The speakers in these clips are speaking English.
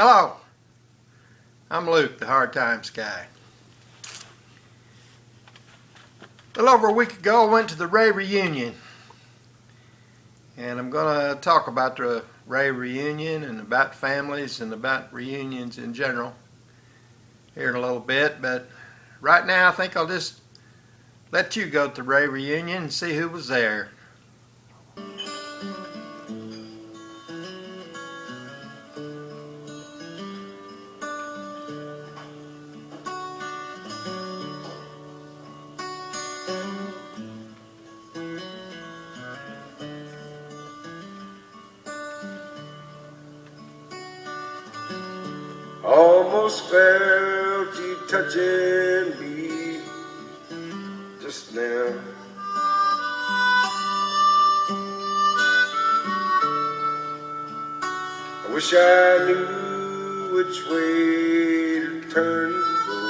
Hello, I'm Luke, the Hard Times guy. A little over a week ago I went to the Ray reunion, and I'm going to talk about the Ray reunion and about families and about reunions in general here in a little bit, but right now I think I'll just let you go to the Ray reunion and see who was there. Almost felt you touching me just now. I wish I knew which way to turn and go.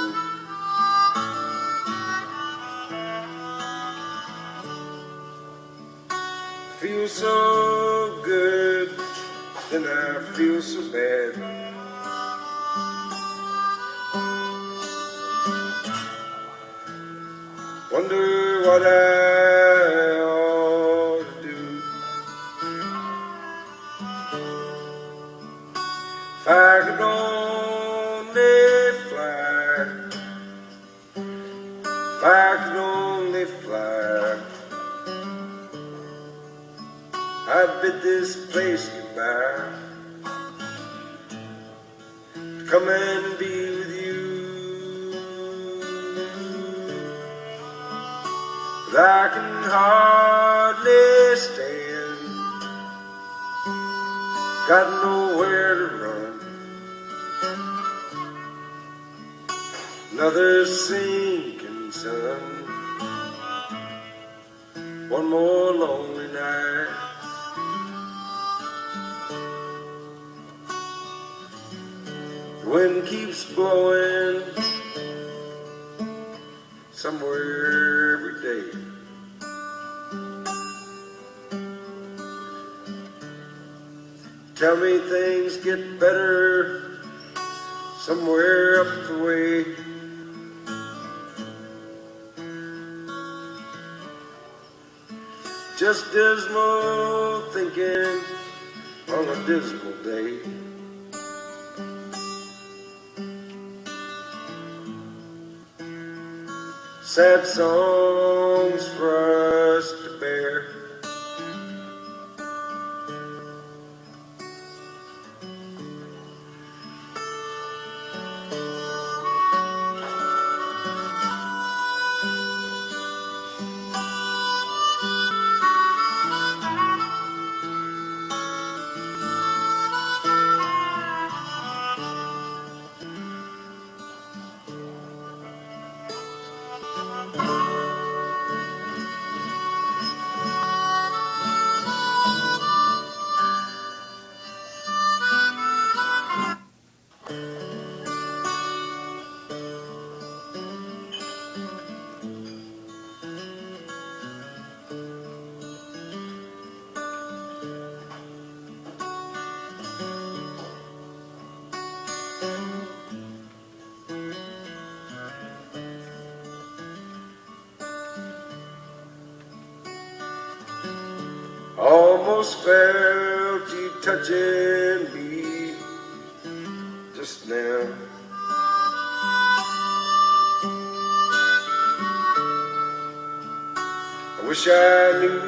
I feel so good, then I feel so bad. Wonder what I ought to do. If I could only fly, if I could only fly, I'd bid this place goodbye, to come and be with you. But I can hardly stand, got nowhere to run. Another sinking sun, one more lonely night. The wind keeps blowing somewhere every day. Tell me things get better somewhere up the way. Just dismal thinking on a dismal day. Sad songs for us to bear. Almost felt you touching me just now. I wish I knew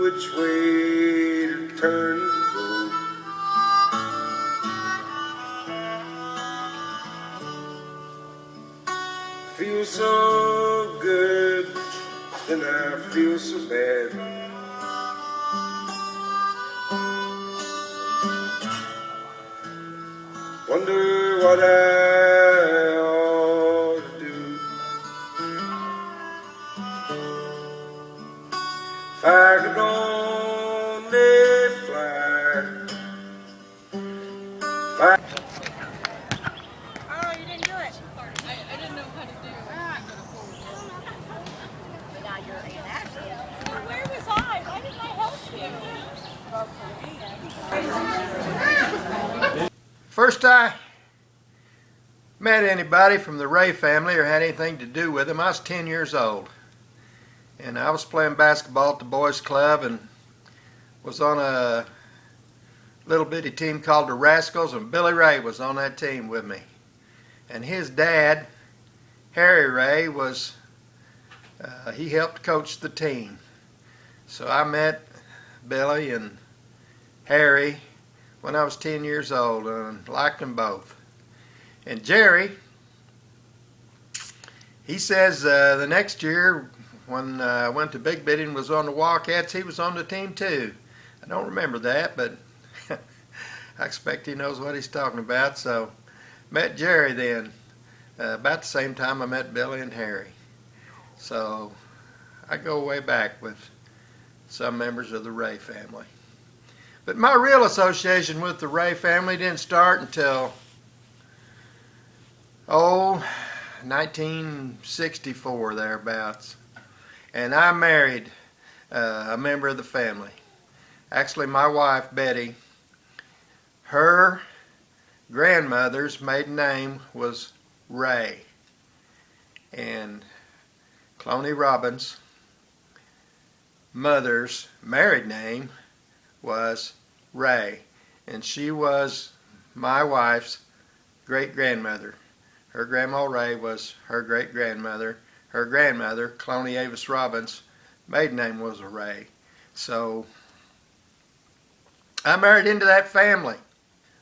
which way to turn and go. I feel so good, then I feel so bad. Wonder what I ought to do. If I could only fly, if I Oh, you didn't do it. I didn't know how to do it. But now you're an actor. Well, where was I? Why didn't I help you? First I met anybody from the Ray family or had anything to do with them, I was 10 years old. And I was playing basketball at the boys club and was on a little bitty team called the Rascals, and Billy Ray was on that team with me. And his dad, Harry Ray, he helped coach the team. So I met Billy and Harry when I was 10 years old and liked them both. And Jerry, he says the next year when I went to Big Bitty and was on the Wildcats, he was on the team too. I don't remember that, but I expect he knows what he's talking about. So met Jerry then, about the same time I met Billy and Harry. So I go way back with some members of the Ray family. But my real association with the Ray family didn't start until 1964 thereabouts. And I married a member of the family. Actually, my wife, Betty, her grandmother's maiden name was Ray. And Cloney Robbins' mother's married name was Ray. And she was my wife's great-grandmother. Her grandma Ray was her great-grandmother. Her grandmother, Cloney Avis Robbins' maiden name was a Ray. So I married into that family.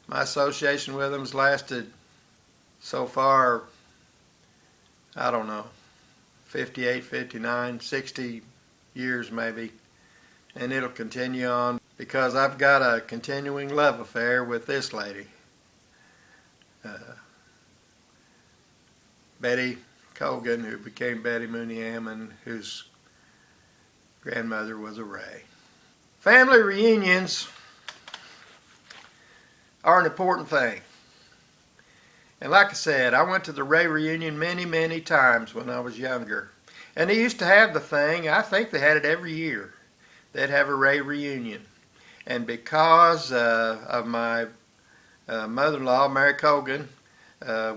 My association with them has lasted so far, I don't know, 58, 59, 60 years maybe. And it'll continue on because I've got a continuing love affair with this lady. Betty Colgan, who became Betty Mooney Ammon, whose grandmother was a Ray. Family reunions are an important thing. And like I said, I went to the Ray reunion many, many times when I was younger. And they used to have the thing, I think they had it every year. They'd have a Ray reunion. And because of my mother-in-law, Mary Colgan,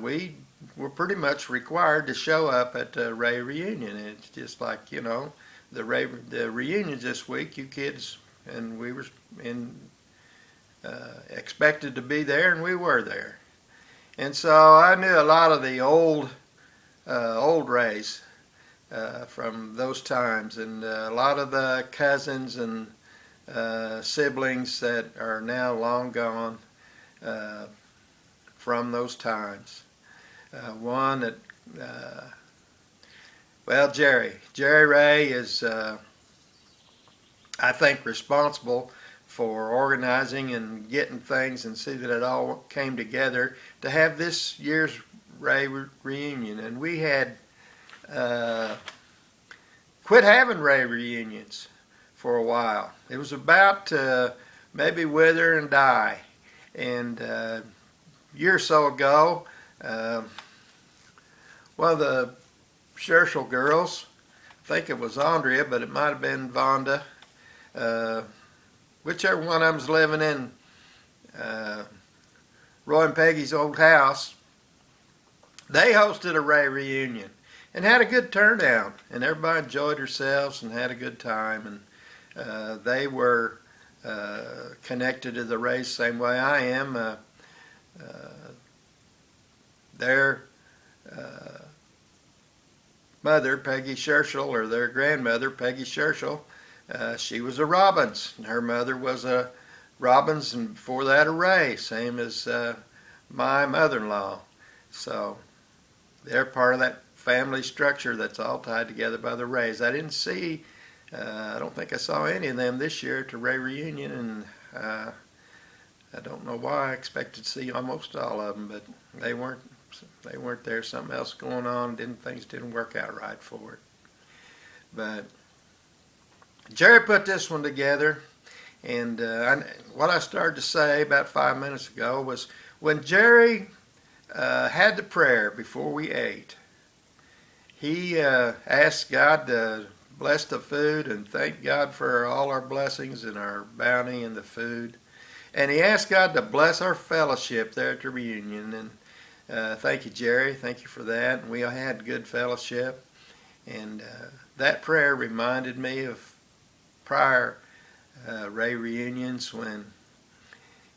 we were pretty much required to show up at the Ray reunion. And it's just like, you know, the reunions this week, you kids, and we were expected to be there, and we were there. And so I knew a lot of the old Rays from those times, and a lot of the cousins and siblings that are now long gone from those times. One that, Jerry Ray is, I think, responsible for organizing and getting things and see that it all came together to have this year's Ray reunion. And we had quit having Ray reunions for a while. It was about maybe wither and die. And a year or so ago, one of the Scherschel girls, I think it was Andrea, but it might have been Vonda, whichever one of them's living in Roy and Peggy's old house, they hosted a Ray reunion and had a good turnout, and everybody enjoyed themselves and had a good time. And they were connected to the Rays the same way I am. Their mother, Peggy Scherschel, or their grandmother, Peggy Scherschel, she was a Robbins. Her mother was a Robbins, and before that a Ray, same as my mother-in-law. So they're part of that family structure that's all tied together by the Rays. I didn't see, I don't think I saw any of them this year at the Ray reunion, and I don't know why. I expected to see almost all of them, but they weren't there. Something else going on. Things didn't work out right for it. But Jerry put this one together, and what I started to say about 5 minutes ago was when Jerry had the prayer before we ate, he asked God to bless the food and thank God for all our blessings and our bounty in the food. And he asked God to bless our fellowship there at the reunion. And thank you, Jerry. Thank you for that. And we had good fellowship. And that prayer reminded me of prior Ray reunions when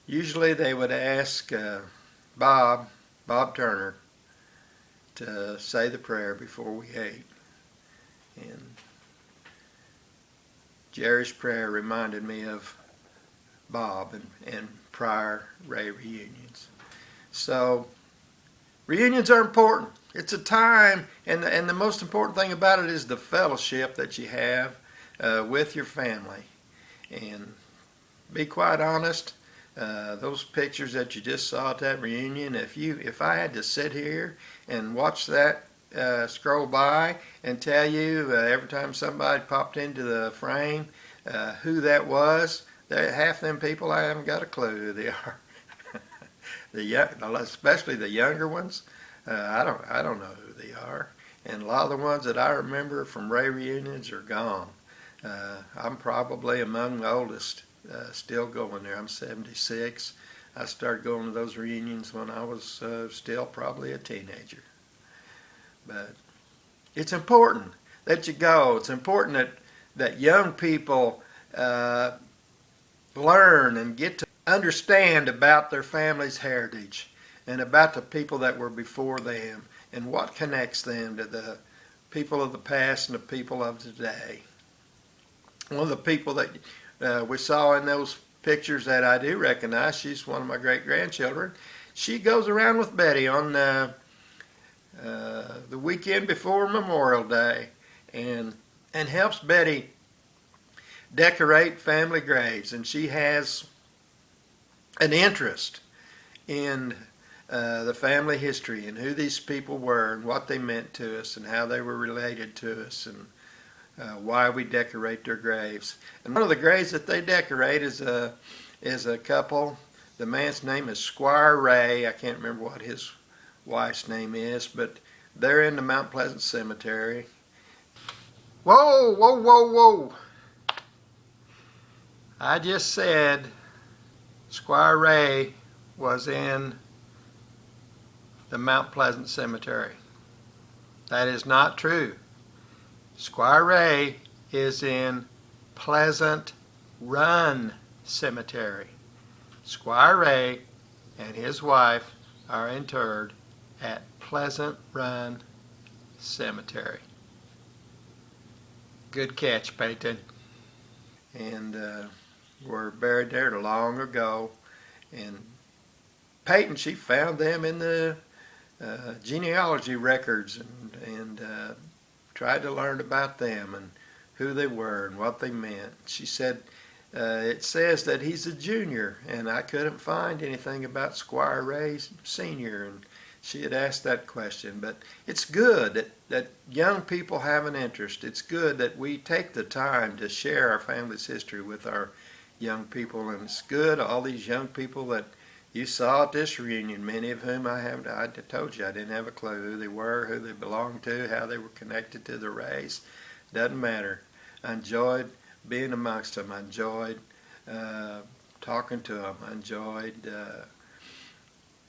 usually they would ask Bob Turner to say the prayer before we ate. And Jerry's prayer reminded me of Bob and prior Ray reunions. So reunions are important. It's a time, and the most important thing about it is the fellowship that you have with your family. And be quite honest, those pictures that you just saw at that reunion, if I had to sit here and watch that scroll by and tell you every time somebody popped into the frame who that was, half them people I haven't got a clue who they are. Especially the younger ones, I don't know who they are, and a lot of the ones that I remember from Ray reunions are gone. I'm probably among the oldest still going there. I'm 76. I started going to those reunions when I was still probably a teenager. But it's important that you go. It's important that young people learn and get to understand about their family's heritage and about the people that were before them and what connects them to the people of the past and the people of today. One of the people that we saw in those pictures that I do recognize, she's one of my great-grandchildren. She goes around with Betty on the weekend before Memorial Day and helps Betty decorate family graves. And she has an interest in the family history and who these people were and what they meant to us and how they were related to us and why we decorate their graves. And one of the graves that they decorate is a couple. The man's name is Squire Ray. I can't remember what his wife's name is, but they're in the Mount Pleasant Cemetery. Whoa, whoa, whoa, whoa. I just said Squire Ray was in the Mount Pleasant Cemetery. That is not true. Squire Ray is in Pleasant Run Cemetery. Squire Ray and his wife are interred at Pleasant Run Cemetery. Good catch, Peyton. And were buried there long ago. And Peyton, she found them in the genealogy records and tried to learn about them and who they were and what they meant. She said it says that he's a junior, and I couldn't find anything about Squire Ray Sr., and she had asked that question. But it's good that young people have an interest. It's good that we take the time to share our family's history with our young people, and it's good all these young people that you saw at this reunion, many of whom I told you I didn't have a clue who they were, who they belonged to, how they were connected to the Rays. Doesn't matter. I enjoyed being amongst them. I enjoyed talking to them. I enjoyed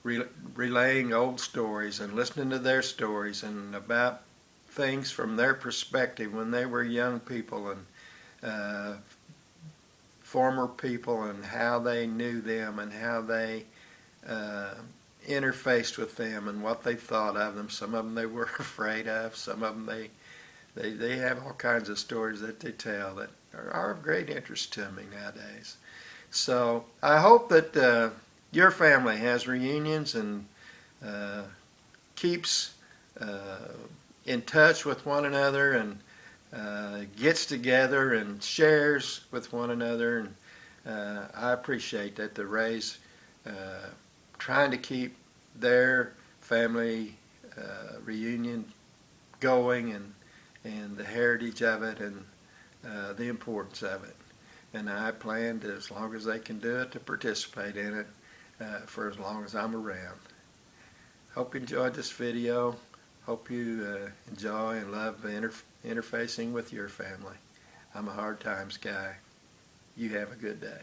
relaying old stories and listening to their stories and about things from their perspective when they were young people and former people and how they knew them and how they interfaced with them and what they thought of them. Some of them they were afraid of. Some of them they have all kinds of stories that they tell that are of great interest to me nowadays. So I hope that your family has reunions and keeps in touch with one another and gets together and shares with one another. And I appreciate that the Rays trying to keep their family reunion going and the heritage of it and the importance of it. And I plan to, as long as they can do it, to participate in it for as long as I'm around. Hope you enjoyed this video. Hope you enjoy and love interfacing with your family. I'm a hard times guy. You have a good day.